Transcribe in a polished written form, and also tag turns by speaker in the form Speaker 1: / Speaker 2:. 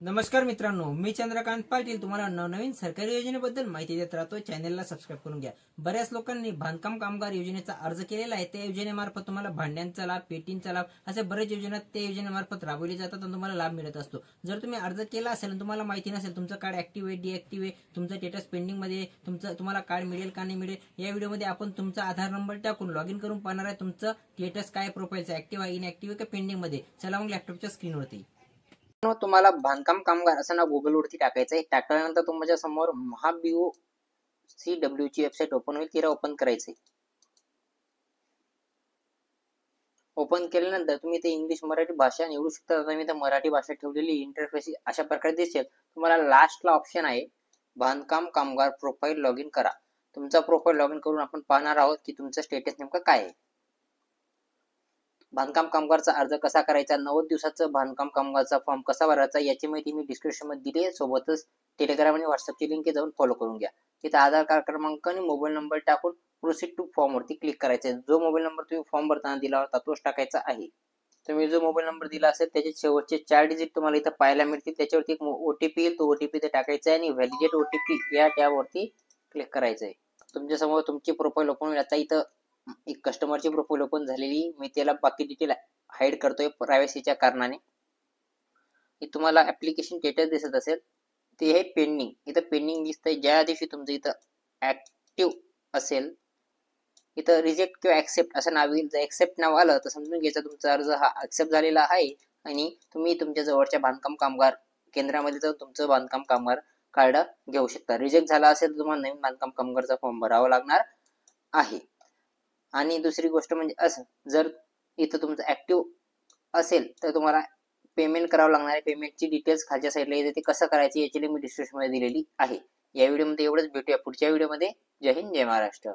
Speaker 1: नमस्कार मित्रांनो, मी चंद्रकांत पाटील तुम्हाला नवनवीन सरकारी योजनेबद्दल माहिती देत राहतो. चॅनलला सबस्क्राईब करून घ्या. बऱ्याच लोकांनी बांधकाम कामगार योजनेचा अर्ज केलेला आहे. त्या योजनेमार्फत तुम्हाला भांड्यांचा लाभ, पेटींचा लाभ अशा बऱ्याच योजना त्या योजनेमार्फत राबवली जातात आणि तुम्हाला लाभ मिळत असतो. जर तुम्ही अर्ज केला असेल आणि तुम्हाला माहिती नसेल तुमचं कार्ड ऍक्टिव्ह आहे, डिऍक्टिव्ह आहे, तुमचं स्टेटस पेंडिंग मध्ये, तुम्हाला कार्ड मिळेल का नाही मिळेल, या व्हिडिओमध्ये आपण तुमचा आधार नंबर टाकून लॉग इन करून पाहणार आहे. तुमचं स्टेटस काय, प्रोफाईलचं ऍक्टिव्ह आहे, इनऍक्टिव्ह आहे का पेंडिंग मध्ये. चला मग लॅपटॉपच्या स्क्रीनवरती तुम्हाला बांधकाम कामगार असं नाव गुगल वरती टाकायचं आहे. टाकल्यानंतर तुमच्या समोर महाबीओसीडब्ल्यू ची वेबसाईट ओपन होईल. तिला ओपन करायचंय. ओपन केल्यानंतर तुम्ही ते इंग्लिश मराठी भाषा निवडू शकता. आता मी इथे मराठी भाषा ठेवलेली. इंटरफेस अशा प्रकारे दिसेल. तुम्हाला लास्टला ऑप्शन आहे बांधकाम कामगार प्रोफाईल लॉग इन करा. तुमचा प्रोफाईल लॉग इन करून आपण पाहणार आहोत की तुमचं स्टेटस नेमकं काय आहे. बांधकाम कामगारचा अर्ज कसा करायचा, 90 दिवसाचं बांधकाम कामगारचा फॉर्म कसा भरायचा याची माहिती मी डिस्क्रिप्शन मध्ये दिली आहे. सोबतच टेलिग्राम आणि व्हॉट्सअपची लिंक जाऊन फॉलो करून घ्या. तिथे आधार कार्ड क्रमांक आणि मोबाईल नंबर टाकून प्रोसीड टू फॉर्म वरती क्लिक करायचं आहे. जो मोबाईल नंबर तुम्ही फॉर्म भरताना दिला होता तोच टाकायचा आहे. तुम्ही जो मोबाईल नंबर दिला असेल त्याचे शेवटचे 4 डिजिट तुम्हाला इथं पाहायला मिळतील. त्याच्यावरती एक ओटीपी येईल, तो ओटीपी ते टाकायचा आहे आणि व्हॅलिडेट ओटीपी या टॅबवरती क्लिक करायचं आहे. तुमच्या समोर तुमची प्रोफाईल ओपन होईल. आता इथं एक कस्टमरची प्रोफाईल ओपन झालेली. मी त्याला बाकी डिटेल हाईड करतोय प्रायव्हसीच्या कारणाने. तुम्हाला ऍप्लिकेशन स्टेटस दिसत असेल ते हे पेंडिंग. इथं पेंडिंग दिसतंय. ज्या दिवशी तुमचं इथं ऍक्टिव्ह असेल इथं रिजेक्ट किंवा ऍक्सेप्ट असं नाव येईल. जर ऍक्सेप्ट नाव आलं तर समजून घ्यायचं तुमचा अर्ज हा ऍक्सेप्ट झालेला आहे आणि तुम्ही तुमच्या जवळच्या बांधकाम कामगार केंद्रामध्ये जाऊन तुमचं बांधकाम कामगार कार्ड घेऊ शकता. रिजेक्ट झाला असेल तर तुम्हाला नवीन बांधकाम कामगारचा फॉर्म भरावा लागणार आहे. आणि दुसरी गोष्ट म्हणजे असं, जर इथं तुमचं ऍक्टिव्ह असेल तर तुम्हाला पेमेंट करावं लागणार आहे. पेमेंटची डिटेल्स खालच्या साईडला येते. ते कसं करायची याची लिंक मी डिस्क्रिप्शन मध्ये दिलेली आहे. या व्हिडिओमध्ये एवढंच. भेटूया पुढच्या व्हिडिओमध्ये. जय हिंद, जय महाराष्ट्र.